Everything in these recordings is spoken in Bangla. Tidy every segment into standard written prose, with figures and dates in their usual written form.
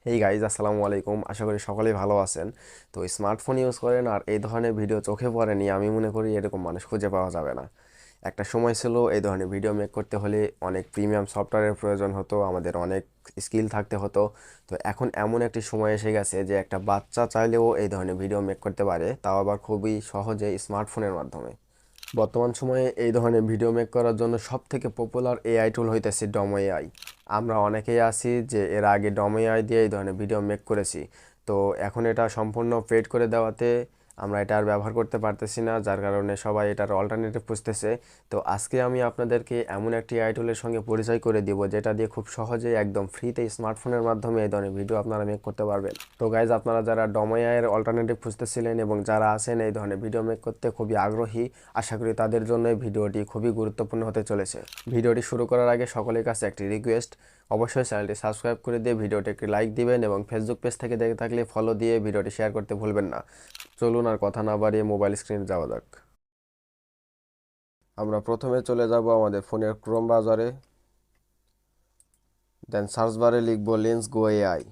হেই গাইজ, আসসালামু আলাইকুম। আশা করি সকলেই ভালো আছেন। তো স্মার্টফোন ইউজ করেন আর এই ধরনের ভিডিও চোখে পড়েনি, আমি মনে করি এরকম মানুষ খুঁজে পাওয়া যাবে না। একটা সময় ছিল এই ধরনের ভিডিও মেক করতে হলে অনেক প্রিমিয়াম সফটওয়্যারের প্রয়োজন হতো, আমাদের অনেক স্কিল থাকতে হতো। তো এখন এমন একটি সময় এসে গেছে যে একটা বাচ্চা চাইলেও এই ধরনের ভিডিও মেক করতে পারে, তাও আবার খুবই সহজে স্মার্টফোনের মাধ্যমে। বর্তমান সময়ে এই ধরনের ভিডিও মেক করার জন্য সব থেকে পপুলার এআই টুল হইতেছে ডম এআই। আমরা অনেকেই আছি যে এর আগে ডম এআই দিয়ে এই ধরনের ভিডিও মেক করেছি। তো এখন এটা সম্পূর্ণ পেড করে দেওয়াতে আমরা এটা আর ব্যবহার করতে পারতেছি না, যার কারণে সবাই এটার অল্টারনেটিভ খুঁজতেছে। তো আজকে আমি আপনাদেরকে এমন একটি এআই টুলের সঙ্গে পরিচয় করে দিব যেটা দিয়ে খুব সহজেই একদম ফ্রিতে স্মার্টফোনের মাধ্যমে এই ধরনের ভিডিও আপনারা মেক করতে পারবেন। তো গাইজ, আপনারা যারা ডম এআই এর অল্টারনেটিভ খুঁজতেছিলেন এবং যারা আছেন এই ধরনের ভিডিও মেক করতে খুবই আগ্রহী, আশা করি তাদের জন্য এই ভিডিওটি খুবই গুরুত্বপূর্ণ হতে চলেছে। ভিডিওটি শুরু করার আগে সকলের কাছে একটি রিকোয়েস্ট, অবশ্যই চ্যানেলটি সাবস্ক্রাইব করে দিয়ে ভিডিওটি একটি লাইক দিবেন এবং ফেসবুক পেজ থেকে দেখে থাকলে ফলো দিয়ে ভিডিওটি শেয়ার করতে ভুলবেন না। চলুন আর কথা না বাড়িয়ে মোবাইল স্ক্রিনে যাওয়া যাক। আমরা প্রথমে চলে যাব আমাদের ফোনের ক্রোম ব্রাউজারে, দেন সার্চ বারে লিখব লেন্স গো এআই।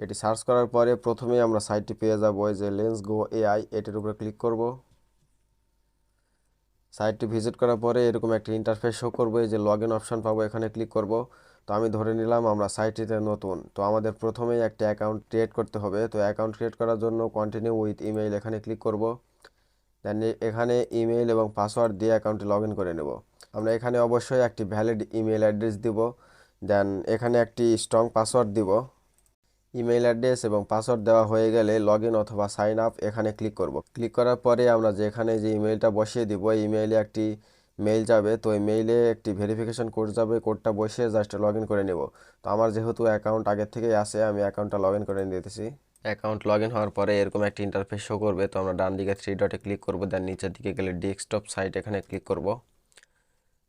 এটি সার্চ করার পরে প্রথমেই আমরা সাইটটি পেয়ে যাব, এই যে লেন্স গো এআই, এটির উপরে ক্লিক করব। সাইটটি ভিজিট করার পরে এরকম একটা ইন্টারফেস শো করবে, এই যে লগ ইন অপশন পাবো, এখানে ক্লিক করব। তো আমি ধরে নিলাম আমরা সাইটটিতে নতুন, তো আমাদের প্রথমেই একটা অ্যাকাউন্ট ক্রিয়েট করতে হবে। তো অ্যাকাউন্ট ক্রিয়েট করার জন্য কন্টিনিউ উইথ ইমেইল এখানে ক্লিক করব। দেন এখানে ইমেইল এবং পাসওয়ার্ড দিয়ে অ্যাকাউন্টে লগ ইন করে নেব। আমরা এখানে অবশ্যই একটি ভ্যালিড ইমেইল অ্যাড্রেস দিব। দেন এখানে একটি স্ট্রং পাসওয়ার্ড দিব। ইমেইল অ্যাড্রেস এবং পাসওয়ার্ড দেওয়া হয়ে গেলে লগ ইন অথবা সাইন আপ এখানে ক্লিক করব। ক্লিক করার পরে আমরা যেখানে যে ইমেইলটা বসিয়ে দিব, এই ইমেইলে একটি মেইল যাবে। তো এই মেইলে একটি ভেরিফিকেশন কোড যাবে, কোডটা বসিয়ে জাস্ট লগ ইন করে নেব। তো আমার যেহেতু অ্যাকাউন্ট আগের থেকেই আছে, আমি অ্যাকাউন্টটা লগ ইন করে দিতেছি। অ্যাকাউন্ট লগ ইন হওয়ার পরে এরকম একটা ইন্টারফেস শো করবে। তো আমরা ডান দিকে থ্রি ডটে ক্লিক করব, দেন নিচের দিকে গেলে ডেস্কটপ সাইট এখানে ক্লিক করব।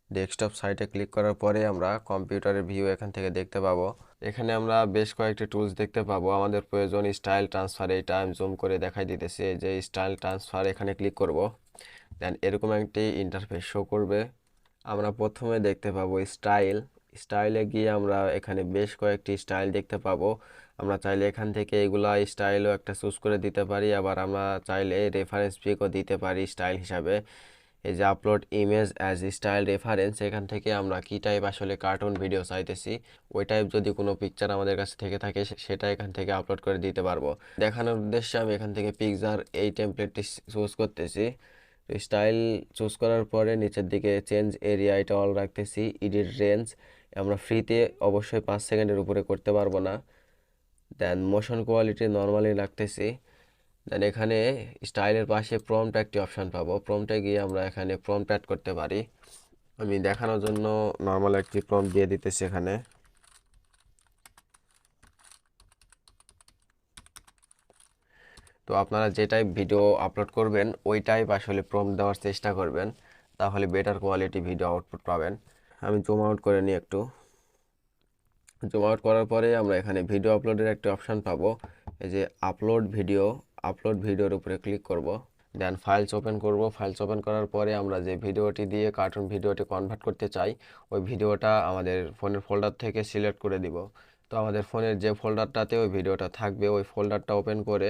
ডেস্কটপ সাইটে ক্লিক করার পরে আমরা কম্পিউটারের ভিউ এখান থেকে দেখতে পাবো। এখানে আমরা বেশ কয়েকটি টুলস দেখতে পাবো। আমাদের প্রয়োজন স্টাইল ট্রান্সফার, এইটা আমি জুম করে দেখাই দিতেছি। এই যে স্টাইল ট্রান্সফার, এখানে ক্লিক করব। দেন এরকম একটি ইন্টারফেস শো করবে। আমরা প্রথমে দেখতে পাবো স্টাইল। স্টাইলে গিয়ে আমরা এখানে বেশ কয়েকটি স্টাইল দেখতে পাবো। আমরা চাইলে এখান থেকে এগুলা স্টাইলও একটা চুজ করে দিতে পারি, আবার আমরা চাইলে রেফারেন্স পিকও দিতে পারি স্টাইল হিসাবে। এই যে upload image as style reference, এখান থেকে আমরা কি টাইপ আসলে কার্টুন ভিডিও চাইতেছি ওই টাইপ যদি কোনো পিকচার আমাদের কাছে থেকে থাকে সেটা এখান থেকে আপলোড করে দিতে পারবো। দেখানোর উদ্দেশ্যে আমি এখান থেকে পিকচার এই টেমপ্লেটটি চুজ করতেছি। স্টাইল চুজ করার পরে নিচের দিকে চেঞ্জ এরিয়া এটা অল রাখতেছি। এডিট রেঞ্জ আমরা ফ্রিতে অবশ্যই 5 সেকেন্ডের উপরে করতে পারবো না। দেন মোশন কোয়ালিটি নর্মালি রাখতেছি। দেন এখানে স্টাইলের পাশে প্রম্পট একটি অপশান পাবো, প্রম্পটে গিয়ে আমরা এখানে প্রম্পট অ্যাড করতে পারি। আমি দেখানোর জন্য নর্মাল একটি প্রম্পট দিয়ে দিতেছি এখানে। তো আপনারা যে টাইপ ভিডিও আপলোড করবেন ওই টাইপ আসলে প্রম্পট দেওয়ার চেষ্টা করবেন, তাহলে বেটার কোয়ালিটি ভিডিও আউটপুট পাবেন। আমি জুম আউট করে নিই একটু। জুম আউট করার পরে আমরা এখানে ভিডিও আপলোডের একটা অপশান পাবো। এই যে আপলোড ভিডিওর উপরে ক্লিক করব। দেন ফাইলস ওপেন করব। ফাইলস ওপেন করার পরে আমরা যে ভিডিওটি দিয়ে কার্টুন ভিডিওটি কনভার্ট করতে চাই ওই ভিডিওটা আমাদের ফোনের ফোল্ডার থেকে সিলেক্ট করে দিব। তো আমাদের ফোনের যে ফোল্ডারটাতে ওই ভিডিওটা থাকবে ওই ফোল্ডারটা ওপেন করে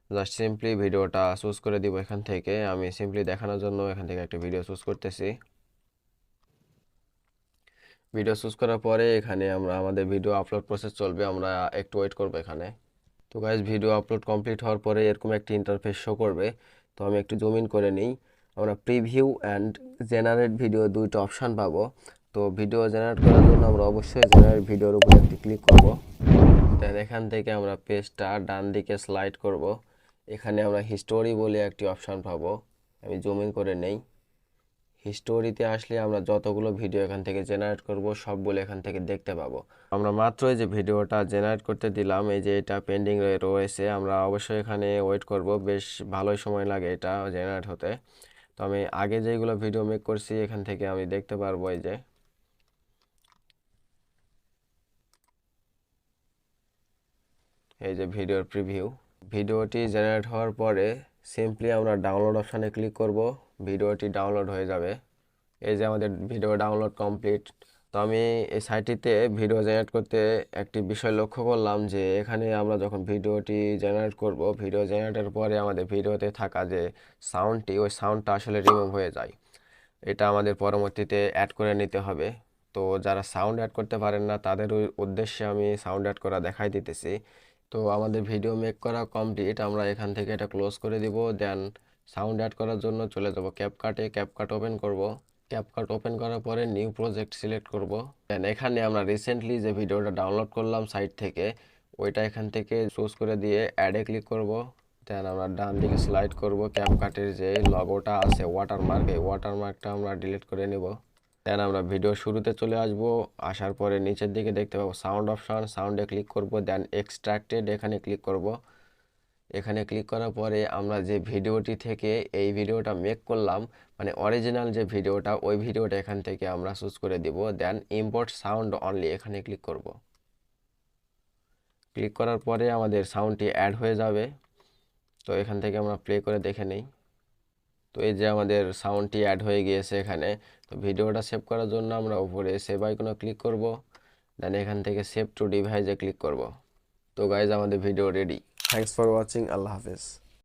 জাস্ট সিম্পলি ভিডিওটা চুজ করে দিব। এখান থেকে আমি সিম্পলি দেখানোর জন্য এখান থেকে একটা ভিডিও চুজ করতেছি। ভিডিও চুজ করার পরে এখানে আমরা আমাদের ভিডিও আপলোড প্রসেস চলবে, আমরা একটু ওয়েট করব এখানে। তো গাইজ, ভিডিও আপলোড কমপ্লিট হওয়ার পরে এরকম একটি ইন্টারফেস শো করবে। তো আমি একটু জুম ইন করে নিই। আমরা প্রিভিউ অ্যান্ড জেনারেট ভিডিও দুইটা অপশান পাবো। তো ভিডিও জেনারেট করার জন্য আমরা অবশ্যই জেনারেট ভিডিওর উপরে একটি ক্লিক করব। দেন এখান থেকে আমরা পেজটা ডান দিকে স্লাইড করব। এখানে আমরা হিস্টোরি বলে একটি অপশান পাবো। আমি জুম ইন করে নেই। হিস্টোরিতে আসলে আমরা যতগুলো ভিডিও এখান থেকে জেনারেট করব সবগুলো এখান থেকে দেখতে পাবো। আমরা মাত্র এই যে ভিডিওটা জেনারেট করতে দিলাম, এই যে এটা পেন্ডিং রয়েছে, আমরা অবশ্যই এখানে ওয়েট করব, বেশ ভালোই সময় লাগে এটা জেনারেট হতে। তো আমি আগে যেগুলো ভিডিও মেক করছি এখান থেকে আমি দেখতে পারবো। এই যে ভিডিওর প্রিভিউ। ভিডিওটি জেনারেট হওয়ার পরে সিম্পলি আমরা ডাউনলোড অপশানে ক্লিক করব, ভিডিওটি ডাউনলোড হয়ে যাবে। এই যে আমাদের ভিডিও ডাউনলোড কমপ্লিট। তো আমি এই সাইটটিতে ভিডিও জেনারেট করতে একটি বিষয় লক্ষ্য করলাম যে এখানে আমরা যখন ভিডিওটি জেনারেট করব, ভিডিও জেনারেটের পরে আমাদের ভিডিওতে থাকা যে সাউন্ডটি, ওই সাউন্ডটা আসলে রিমুভ হয়ে যায়। এটা আমাদের পরবর্তীতে অ্যাড করে নিতে হবে। তো যারা সাউন্ড অ্যাড করতে পারেন না তাদের উদ্দেশ্যে আমি সাউন্ড অ্যাড করা দেখাই দিতেছি। তো আমাদের ভিডিও মেক করা কমপ্লিট, আমরা এখান থেকে এটা ক্লোজ করে দিব। দেন সাউন্ড অ্যাড করার জন্য চলে যাব ক্যাপকাটে, ক্যাপকাট ওপেন করব। ক্যাপকাট ওপেন করার পরে নিউ প্রজেক্ট সিলেক্ট করব। দেন এখানে আমরা রিসেন্টলি যে ভিডিওটা ডাউনলোড করলাম সাইট থেকে, ওইটা এখান থেকে চুজ করে দিয়ে অ্যাডে ক্লিক করব। দেন আমরা ডান দিকে স্লাইড করব, ক্যাপকাটের যে লগোটা আছে ওয়াটারমার্ক, এই ওয়াটারমার্কটা আমরা ডিলিট করে নিব। দেন আমরা ভিডিও শুরুতে চলে আসব, আসার পরে নিচের দিকে দেখতে পাবো সাউন্ড অপশন, সাউন্ডে ক্লিক করব। দেন এক্সট্রাক্টেড এখানে ক্লিক করব। এখানে ক্লিক করার পরে আমরা যে ভিডিওটি থেকে এই ভিডিওটা মেক করলাম, মানে অরিজিনাল যে ভিডিওটা, ওই ভিডিওটা এখান থেকে আমরা চুজ করে দিব। দেন ইম্পোর্ট সাউন্ড অনলি এখানে ক্লিক করব। ক্লিক করার পরে আমাদের সাউন্ডটি অ্যাড হয়ে যাবে। তো এখান থেকে আমরা প্লে করে দেখে নিই। তো এই যে আমাদের সাউন্ডটি অ্যাড হয়ে গিয়েছে এখানে। তো ভিডিওটা সেভ করার জন্য আমরা উপরে সেভ আইকনে ক্লিক করব। দেন এখান থেকে সেভ টু ডিভাইসে ক্লিক করব। তো গাইজ, আমাদের video ready. Thanks for watching. আল্লাহ হাফেজ।